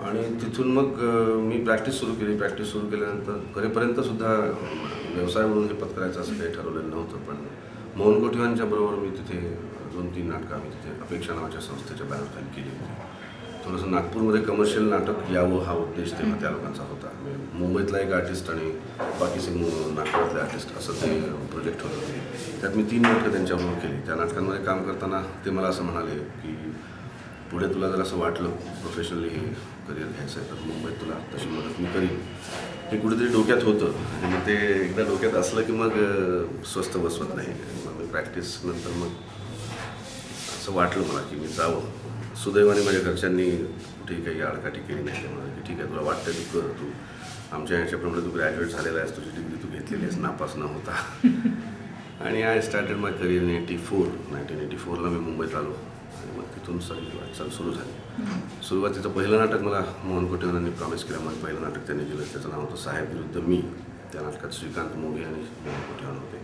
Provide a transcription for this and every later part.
आणि तिथून मग मी प्रॅक्टिस सुरू केली. प्रॅक्टिस सुरू केल्यानंतर करेपर्यंतसुद्धा व्यवसाय म्हणून हे पत्करायचं असं काही ठरवलेलं नव्हतं. पण मोहन कोठीवांच्या बरोबर मी तिथे 2-3 नाटकं आम्ही तिथे अपेक्षा नावाच्या संस्थेच्या बॅनरखाली केली होती. थोडंसं नागपूरमध्ये कमर्शियल नाटक यावं हा उद्देश तेव्हा त्या लोकांचा होता. मुंबईतला एक आर्टिस्ट आणि बाकीचे नागपुरातले आर्टिस्ट असं ते प्रोजेक्ट होतं. त्यात मी 3 नाटकं त्यांच्याबरोबर केली. त्या नाटकांमध्ये काम करताना ते मला असं म्हणाले की पुढे तुला जर असं वाटलं प्रोफेशनली हे करिअर घ्यायचं आहे तर मुंबईत तुला तशी मदत मी करीन. हे कुठेतरी डोक्यात होतं आणि मग ते एकदा डोक्यात असलं की मग स्वस्थ बसवत नाही. मग मी प्रॅक्टिस नंतर मग असं वाटलं मला की मी जावं. सुदैवाने माझ्या घरच्यांनी कुठेही काही आडकाठी केली नाही. ते म्हणाले की ठीक आहे तुला वाटतं तू कर, तू आमच्या ह्याच्याप्रमाणे तू ग्रॅज्युएट झालेला आहेस, तुझी डिग्री तू घेतलेली आहेस, नापास न होता. आणि I started my career in 1984ला मी मुंबईत आलो आणि मग तिथून सगळी वाटचाल सुरू झाली. सुरुवातीचं पहिलं नाटक मला मोहन कोठीवानांनी प्रॉमिस केलं. मग पहिलं नाटक त्यांनी दिलं, त्याचं नाव होतं साहेब विरुद्ध मी. त्या नाटकात श्रीकांत मोघे आणि मोहन कोठीवान होते.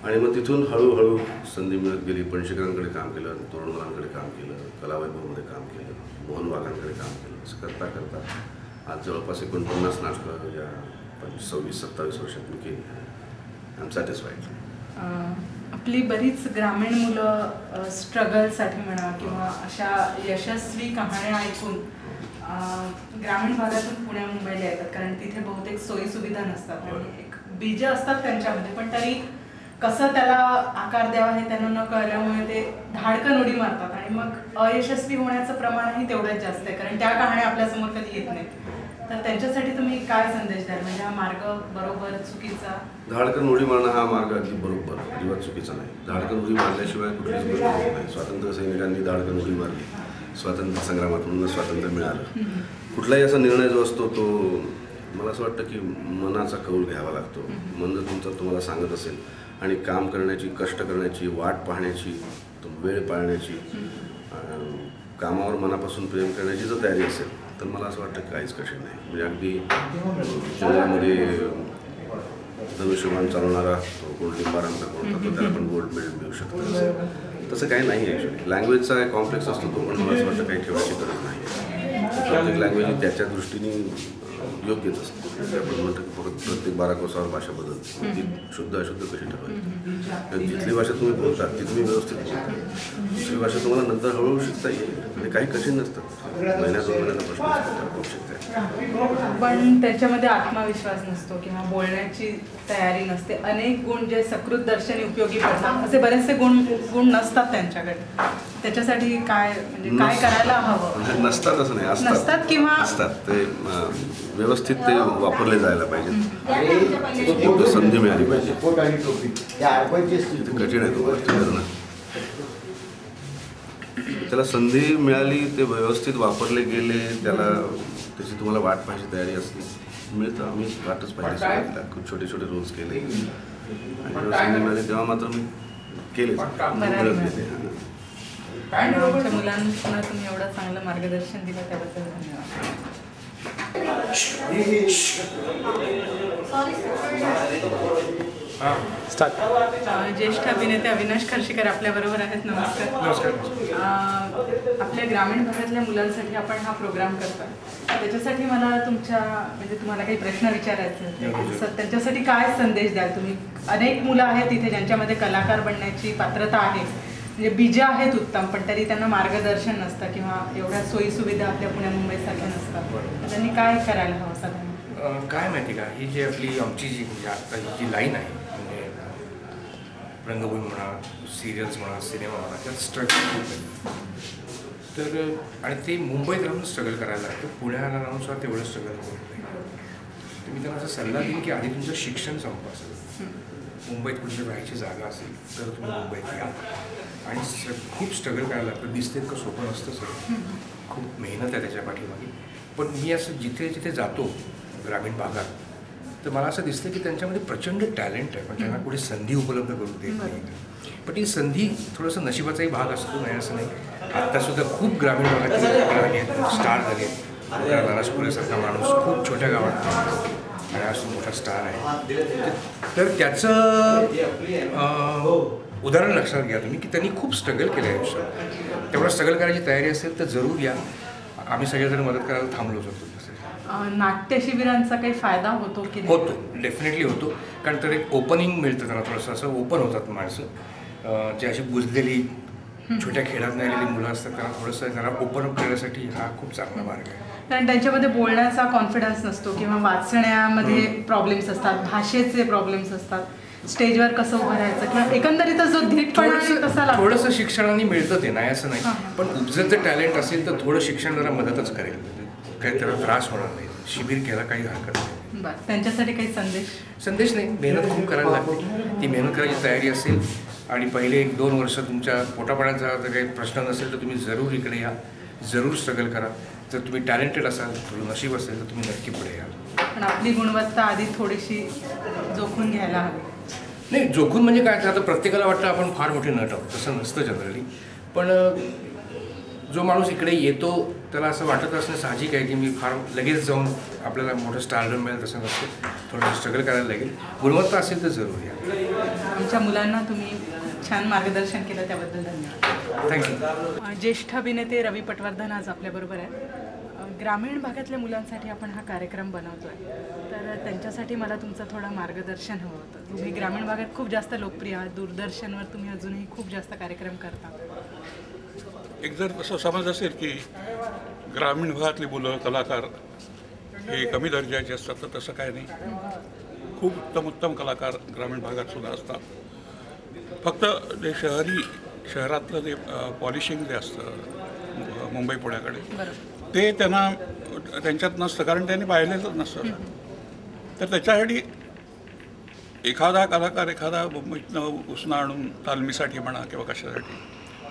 आणि मग तिथून हळूहळू संधी मिळत गेली. पणशीकरांकडे काम केलं, तरुण मुलांकडे काम केलं, कलावैभवमध्ये काम केलं, मोहन वाघांकडे काम केलं. असं करता करता आज जवळपास 49 नाटकं या 26-27 वर्षात मी केली. I am satisfied. आपली बरीच ग्रामीण मुलं स्ट्रगलसाठी म्हणा किंवा अशा यशस्वी कहाण्या ऐकून ग्रामीण भागातून पुण्या मुंबईला येतात. कारण तिथे बहुतेक सोयीसुविधा नसतात आणि एक बीजं असतात त्यांच्यामध्ये, पण तरी कसं त्याला आकार द्यावा हे त्यांना न कळल्यामुळे ते धाडकन उडी मारतात आणि मग अयशस्वी होण्याचं प्रमाणही तेवढंच जास्त आहे. कारण त्या कहाण्या आपल्यासमोर कधी येत नाहीत. तर त्यांच्यासाठी तुम्ही काय संदेश द्याल? म्हणजे हा मार्ग बरोबर चुकीचा? धाडकन उडी मारणं हा मार्ग अगदी बरोबर, अजिबात चुकीचा नाही. धाडकन उडी मारल्याशिवाय कुठलीच गोष्ट होत नाही. स्वातंत्र्य सैनिकांनी धाडकन उडी मारली, स्वातंत्र्य संग्रामातून स्वातंत्र्य मिळालं. कुठलाही असा निर्णय जो असतो तो मला असं वाटतं की मनाचा कौल घ्यावा लागतो. मन जर तुमचं तुम्हाला सांगत असेल आणि काम करण्याची, कष्ट करण्याची, वाट पाहण्याची, वेळ पाळण्याची, कामावर मनापासून प्रेम करण्याची जर तयारी असेल तर मला असं वाटतं काहीच कठीण नाही. म्हणजे अगदी जंगलामध्ये धनुष्यबाण चालवणारा तो गोल्ड लिंबारांचा कोणता तो त्याला पण गोल्ड मेडल मिळू शकतं. तसं काही नाही आहे. ॲक्च्युली लँग्वेजचा एक कॉम्प्लेक्स असतो तो, पण मला असं वाटतं काही ठेवायची गरज नाही. प्रत्येक लँग्वेज ही त्याच्या दृष्टीने योग्यच असते. आपण म्हणतो की प्रत्येक 12 कोसावर भाषा बदलते. ती शुद्ध अशुद्ध कशी ठरवायची? जिथली भाषा तुम्ही बोलता ती तुम्ही व्यवस्थित बोलता. दुसरी भाषा तुम्हाला नंतर हळूहळू शिकता येईल आणि काही कठीण नसतं. महिन्यात 2 महिन्यांना प्रश्न खूप शिकता. पण त्याच्यामध्ये आत्मविश्वास नसतो किंवा बोलण्याची तयारी नसते. अनेक गुण जे सकृत दर्शनी उपयोगी पडतात असे बरेचसे गुण नसतात त्यांच्याकडे. त्याच्यासाठी काय म्हणजे काय करायला हवं? नसतात असं नाही, असतात किंवा असतात. ते व्यवस्थित ते वापरले जायला पाहिजे. योग्य संधी मिळाली पाहिजे. कठीण आहे तो. त्याला संधी मिळाली, ते व्यवस्थित वापरले गेले, त्याला त्याची तुम्हाला वाट पाहायची तयारी असली मिळतं. आम्ही वाटच पाहिजे सुरुवातीला खूप छोटे छोटे रोल्स केले आणि संधी मिळाली तेव्हा मात्र मी केले. आमच्या मुलांना तुम्ही एवढं चांगलं मार्गदर्शन दिलं त्याबद्दल धन्यवाद. ज्येष्ठ अभिनेते अविनाश खर्शीकर आपल्याबरोबर आहेत. नमस्कार. आपल्या ग्रामीण भागातल्या मुलांसाठी आपण हा प्रोग्राम करतो. त्याच्यासाठी मला तुम्हाला काही प्रश्न विचारायचे होते. त्यांच्यासाठी काय संदेश द्याल तुम्ही? अनेक मुलं आहेत तिथे ज्यांच्यामध्ये कलाकार बनण्याची पात्रता आहे, म्हणजे बीजं आहेत उत्तम, पण तरी त्यांना मार्गदर्शन नसतं किंवा एवढ्या सोयीसुविधा आपल्या पुण्या मुंबईसारख्या नसतात. त्यांनी काय करायला हवं साधारण? काय माहिती का, ही जी आपली आमची जी म्हणजे आता ही जी लाईन आहे, म्हणजे रंगभूमी म्हणा, सिरियल्स म्हणा, सिनेमा म्हणा, त्यात स्ट्रगल खूप आहे. तर आणि ते मुंबईत राहून स्ट्रगल करायला लागतं. पुण्याला राहून सुद्धा तेवढं स्ट्रगल होत नाही. तर मी त्यांना असा सल्ला देईन की आधी तुमचं शिक्षण संपवा असेल, मुंबईत कुठे राहायची जागा असेल तर तुम्ही मुंबईत या. आणि खूप स्ट्रगल करायला लागतं. दिसते इतकं सोपं नसतं सर, खूप मेहनत आहे त्याच्या पाठीमागे. पण मी असं जिथे जिथे जातो ग्रामीण भागात, तर मला असं दिसतं की त्यांच्यामध्ये प्रचंड टॅलेंट आहे, पण त्यांना कुठे संधी उपलब्ध करून देत नाही. पण ती संधी थोडंसं नशिबाचाही भाग असतो, नाही असं नाही. आत्तासुद्धा खूप ग्रामीण भागात स्टार झाले. नारायणपुरेसारखा माणूस खूप छोट्या गावात आणि आज मोठा स्टार आहे. तर त्याचं उदाहरण लक्षात घ्या तुम्ही की त्यांनी खूप स्ट्रगल केलं आहे आयुष्यात. तेवढा स्ट्रगल करायची तयारी असेल तर जरूर या. आम्ही सगळेजण मदत करायला थांबलोच होतो. नाट्य शिबिरांचा काही फायदा होतो की नाही? होतो, डेफिनेटली होतो. कारण तर एक ओपनिंग मिळतं त्यांना, थोडंसं असं ओपन होतात माणसं. जे अशी बुजलेली छोट्या खेळात नाही आलेली मुलं असतात त्यांना थोडंसं त्यांना ओपन अप करण्यासाठी हा खूप चांगला मार्ग आहे. कारण त्यांच्यामध्ये बोलण्याचा कॉन्फिडन्स नसतो किंवा वाचण्यामध्ये प्रॉब्लेम्स असतात, भाषेचे प्रॉब्लेम्स असतात, स्टेजवर कसं उभं राहायचं किंवा एकंदरीतच जो धीटपणा आहे तसा लागतो. थोडंसं शिक्षणाने मिळतं ते, नाही असं नाही. पण उपजत जर टॅलेंट असेल तर थोडं शिक्षण जरा मदतच करेल, काही त्याला त्रास होणार नाही. शिबिर केला काही हरकत नाही. बरं, त्यांच्यासाठी काही संदेश नाही, मेहनत खूप करायला लागते. ती मेहनत करायची तयारी असेल आणि पहिले 1-2 वर्ष तुमच्या पोटापाण्याचा जर काही प्रश्न नसेल तर तुम्ही जरूर इकडे या, जरूर स्ट्रगल करा. जर तुम्ही टॅलेंटेड असाल, थोडं नशीब असेल तर तुम्ही नक्की पुढे या. पण आपली गुणवत्ता आधी थोडीशी जोखून घ्यायला हवी. नाही, जोखून म्हणजे काय, आता प्रत्येकाला वाटतं आपण फार मोठे नट आहोत, तसं नसतं जनरली. पण जो माणूस इकडे येतो त्याला असं वाटत असणं साहजिक आहे की मी फार लगेच जाऊन आपल्याला मोठं स्टारडम मिळेल, तसं नसतं. थोडं स्ट्रगल करायला लागेल. गुणवत्ता असेल तर जरूर या. आमच्या मुलांना तुम्ही छान मार्गदर्शन केलं त्याबद्दल धन्यवाद. थँक्यू. ज्येष्ठ अभिनेते रवी पटवर्धन आज आपल्याबरोबर आहे. ग्रामीण भागातल्या मुलांसाठी आपण हा कार्यक्रम बनवतोय, तर त्यांच्यासाठी मला तुमचं थोडं मार्गदर्शन हवं होतं. तुम्ही ग्रामीण भागात खूप जास्त लोकप्रिय आहात, दूरदर्शनवर तुम्ही अजूनही खूप जास्त कार्यक्रम करता. एक जर तसं समज असेल की ग्रामीण भागातली मुलं कलाकार हे कमी दर्जाचे असतात तर तसं काय नाही. खूप उत्तम कलाकार ग्रामीण भागात सुद्धा असतात. फक्त जे शहरातलं जे पॉलिशिंग जे असतं मुंबई पुण्याकडे ते त्यांच्यात नसतं, कारण त्यांनी पाहिलेलंच नसतं. तर त्याच्यासाठी एखादा कलाकार मुंबईतनं उसणं आणून तालमीसाठी म्हणा किंवा कशासाठी,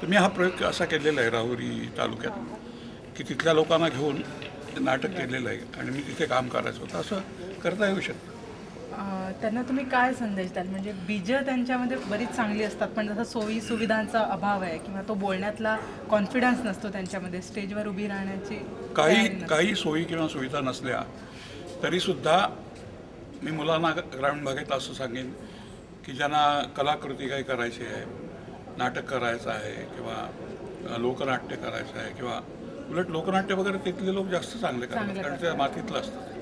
तर मी हा प्रयोग असा केलेला आहे राहुरी तालुक्यात की तिथल्या लोकांना घेऊन नाटक केलेलं आहे आणि मी तिथे काम करायचं होतं. असं करता येऊ शकतं. त्यांना तुम्ही काय संदेश द्याल? म्हणजे बीजं त्यांच्यामध्ये बरीच चांगली असतात, पण जसं सोयी सुविधांचा अभाव आहे किंवा तो बोलण्यातला कॉन्फिडन्स नसतो त्यांच्यामध्ये, स्टेजवर उभी राहण्याची काही सोयी किंवा सुविधा नसल्या तरीसुद्धा मी मुलांना ग्रामीण भागात असं सांगेन की ज्यांना कलाकृती काही करायची आहे, नाटक करायचं आहे किंवा लोकनाट्य करायचं आहे किंवा उलट लोकनाट्य वगैरे तिथले लोक जास्त चांगले करतात कारण त्या मातीतलं असतं.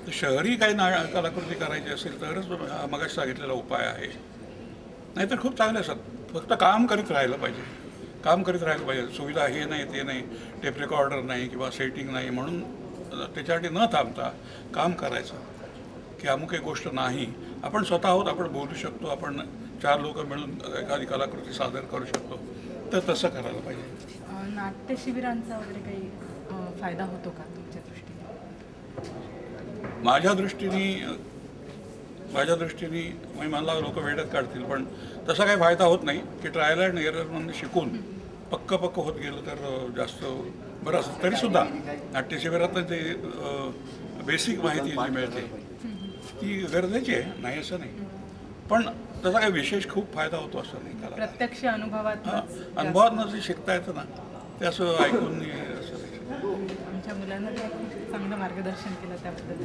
तर शहरी काही कलाकृती करायची असेल तरच मगाशी सांगितलेला उपाय आहे. नाहीतर खूप चांगले असतात. फक्त काम करीत राहिलं पाहिजे. सुविधा हे नाही ते नाही, टेप रेकॉर्डर नाही किंवा सेटिंग नाही म्हणून त्याच्यासाठी न थांबता काम करायचं की अमुक एक गोष्ट नाही, आपण स्वतः आहोत, आपण बोलू शकतो, आपण 4 लोक मिळून एखादी कलाकृती सादर करू शकतो, तर तसं करायला पाहिजे. नाट्य शिबिरांचा वगैरे काही फायदा होतो का तुमच्या दृष्टीने? माझ्या दृष्टीने मला लोक वेड्यात काढतील, पण तसा काही फायदा होत नाही की ट्रायल अँड एररमध्ये शिकून पक्क होत गेलं तर जास्त बरं असतं. तरीसुद्धा नाट्यशिबिरात ते बेसिक माहिती जी मिळते ती गरजेची आहे, नाही असं नाही. पण तसा काही विशेष खूप फायदा होतो असं नाही. प्रत्यक्ष अनुभवातनं जे शिकता येतं ना ते असं ऐकून असं नाही. आमच्या मुलांना खूप चांगलं मार्गदर्शन केलं त्याबद्दल.